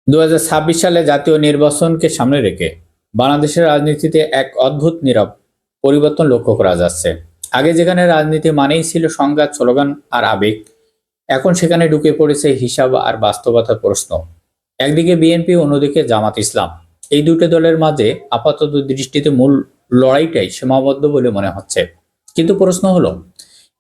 2026 সালে জাতীয় নির্বাচনকে সামনে রেখে বাংলাদেশের রাজনীতিতে এক অদ্ভুত নীরব পরিবর্তন লক্ষ্য করা যাচ্ছে। আগে যেখানে রাজনীতি মানেই ছিল সংঘাত, স্লোগান আর আবেগ, এখন সেখানে ঢুকে পড়েছে হিসাব আর বাস্তবতার প্রশ্ন। একদিকে বিএনপি, অন্যদিকে জামাত ইসলাম। এই দুটো দলের মাঝে আপাতত দৃষ্টিতে মূল লড়াইটাই সীমাবদ্ধ বলে মনে হচ্ছে। কিন্তু প্রশ্ন হলো,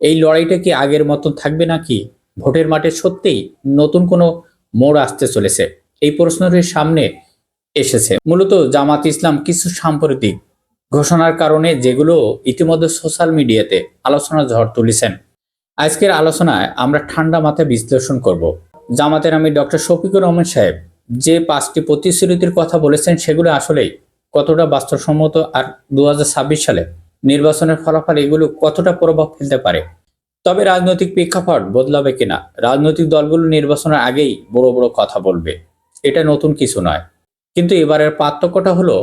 এই লড়াইটা কি আগের মতন থাকবে নাকি ভোটের মাঠে সত্যিই নতুন কোনো মোড় আসতে চলেছে? এই প্রশ্নটির সামনে এসেছে মূলত জামাত ইসলাম কিছু সাম্প্রতিক ঘোষণার কারণে, যেগুলো ইতিমধ্যে সোশ্যাল মিডিয়াতে আলোচনা ঝড় তুলেছেন। আজকের আলোচনায় আমরা ঠান্ডা মাথায় বিশ্লেষণ করব। জামাতের আমির ডক্টর শফিকুর রহমান সাহেব যে 5টি প্রতিশ্রুতির কথা বলেছেন, সেগুলো আসলেই কতটা বাস্তবসম্মত, আর 2026 সালে নির্বাচনের ফলাফল এগুলো কতটা প্রভাব ফেলতে পারে। তবে রাজনৈতিক প্রেক্ষাপট বদলাবে কিনা, রাজনৈতিক দলগুলো নির্বাচনের আগেই বড় বড় কথা বলবে, এটা নতুন কিছু নয়। কিন্তু এবারের পার্থক্যটা হলো,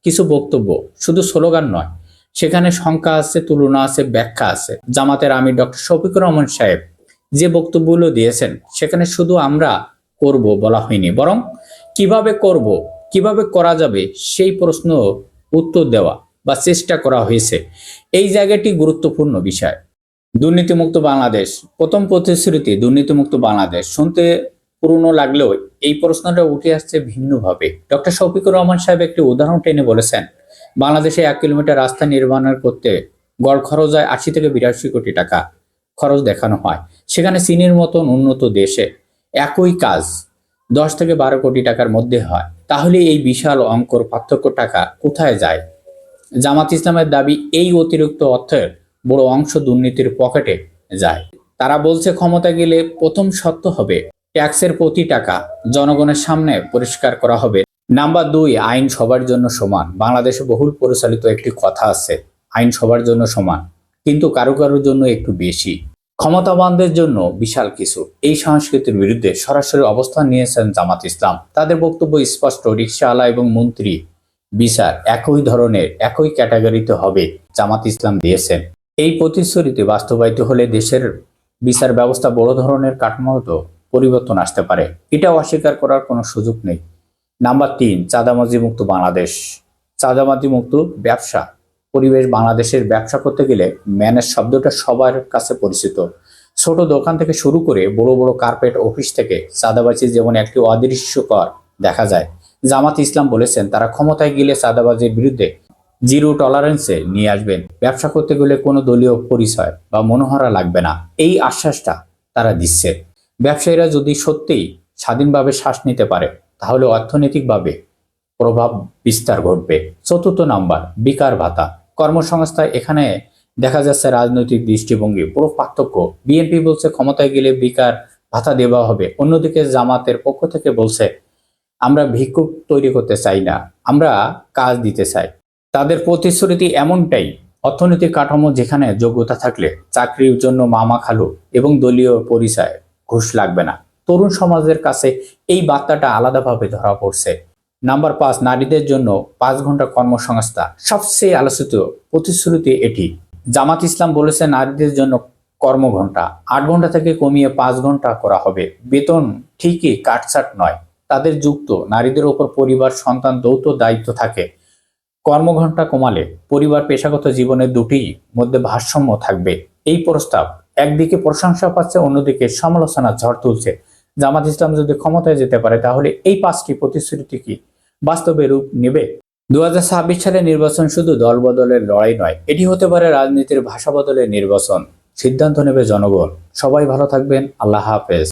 কিছু বক্তব্য শুধু স্লোগান নয়, সেখানে সংখ্যা আছে, তুলনা আছে, ব্যাখ্যা আছে। জামাতের আমির ডক্টর শফিকুর রহমান সাহেব যে বক্তব্যগুলো দিয়েছেন, সেখানে শুধু আমরা করব বলা হয়নি, বরং কিভাবে করব, কিভাবে করা যাবে সেই প্রশ্ন উত্তর দেওয়া বা চেষ্টা করা হয়েছে। এই জায়গাটি গুরুত্বপূর্ণ বিষয়। দুর্নীতিমুক্ত বাংলাদেশ, প্রথম প্রতিশ্রুতি দুর্নীতিমুক্ত বাংলাদেশ শুনতে পুরনো লাগলেও এই প্রশ্নটা উঠে আসছে ভিন্নভাবে। ডক্টর শফিকুর রহমান সাহেব একটি উদাহরণ টেনে বলেছেন, বাংলাদেশে 1 কিলোমিটার রাস্তা নির্মাণ করতে গড় খরচ হয় 80 থেকে 82 কোটি টাকা খরচ দেখানো হয়। সেখানে চীনের মতন উন্নত দেশে একই কাজ 10 থেকে 12 কোটি টাকার মধ্যে হয়। তাহলে এই বিশাল অঙ্কর পার্থক্য টাকা কোথায় যায়? জামাত ইসলামের দাবি, এই অতিরিক্ত অর্থের বড় অংশ দুর্নীতির পকেটে যায়। তারা বলছে, ক্ষমতা গেলে প্রথম শর্ত হবে ট্যাক্সের প্রতি টাকা জনগণের সামনে পরিষ্কার করা হবে। নাম্বার 2, আইন সবার জন্য সমান। বাংলাদেশে বহুল পরিচালিত একটি কথা আছে, আইন সবার জন্য সমান, কিন্তু কারো কারোর জন্য একটু বেশি, ক্ষমতাবানদের জন্য বিশাল কিছু। এই সংস্কৃতির বিরুদ্ধে সরাসরি অবস্থান নিয়েছেন জামাত ইসলাম। তাদের বক্তব্য স্পষ্ট, রিকশাওয়ালা এবং মন্ত্রী বিচার একই ধরনের, একই ক্যাটাগরিতে হবে। জামাত ইসলাম দিয়েছেন, এই প্রতিশ্রুতি বাস্তবায়িত হলে দেশের বিচার ব্যবস্থা বড় ধরনের কাঠামোগত পরিবর্তন আসতে পারে, এটাও অস্বীকার করার কোনো সুযোগ নেই। নাম্বার 3, চাঁদাবাজি মুক্ত বাংলাদেশ। চাঁদাবাজি মুক্ত ব্যবসা পরিবেশ। বাংলাদেশের ব্যবসা করতে গেলে ম্যানেজ শব্দটা সবার কাছে পরিচিত। ছোট দোকান থেকে শুরু করে বড় বড় কার্পেট অফিস থেকে চাঁদাবাজি যেমন একটি অদৃশ্যকর দেখা যায়। জামাত ইসলাম বলেছেন, তারা ক্ষমতায় গেলে চাঁদাবাজির বিরুদ্ধে জিরো টলারেন্সে নিয়ে আসবেন। ব্যবসা করতে গেলে কোনো দলীয় পরিচয় বা মনোহারা লাগবে না, এই আশ্বাসটা তারা দিচ্ছে। ব্যবসায়ীরা যদি সত্যিই স্বাধীনভাবে শ্বাস নিতে পারে, তাহলে অর্থনৈতিকভাবে প্রভাব বিস্তার ঘটবে। 4 নাম্বার, বেকার ভাতা কর্মসংস্থান। এখানে দেখা যাচ্ছে রাজনৈতিক দৃষ্টিভঙ্গি পুরো পার্থক্য। বিএনপি বলছে ক্ষমতায় গেলে বেকার ভাতা দেওয়া হবে, অন্যদিকে জামাতের পক্ষ থেকে বলছে, আমরা ভিক্ষুক তৈরি করতে চাই না, আমরা কাজ দিতে চাই। তাদের প্রতিশ্রুতি এমনটাই, অর্থনৈতিক কাঠামো যেখানে যোগ্যতা থাকলে চাকরির জন্য মামা খালু এবং দলীয় পরিচয়, ঘুষ লাগবে না। তরুণ সমাজের কাছে এই বার্তাটা আলাদাভাবে ধরা পড়ছে। নাম্বার 5, নারীদের জন্য 5 ঘন্টা কর্মসংস্থান। সবচেয়ে আলোচিত প্রতিশ্রুতি এটি। জামাত ইসলাম বলেছে, নারীদের জন্য কর্মঘণ্টা 8 ঘন্টা থেকে কমিয়ে 5 ঘন্টা করা হবে। বেতন ঠিকই কাটছাট নয়, তাদের যুক্ত নারীদের ওপর পরিবার, সন্তান, যৌথ দায়িত্ব থাকে। কর্মঘণ্টা কমালে পরিবার, পেশাগত জীবনের দুটির মধ্যে ভারসাম্য থাকবে। এই প্রস্তাব একদিকে প্রশংসা পাচ্ছে, অন্যদিকে সমালোচনার ঝড় তুলছে। জামাত ইসলাম যদি ক্ষমতায় যেতে পারে, তাহলে এই 5টি প্রতিশ্রুতি কি বাস্তবে রূপ নেবে? 2026 সালে নির্বাচন শুধু দল বদলের লড়াই নয়, এটি হতে পারে রাজনীতির ভাষা বদলের নির্বাচন। সিদ্ধান্ত নেবে জনগণ। সবাই ভালো থাকবেন, আল্লাহ হাফেজ।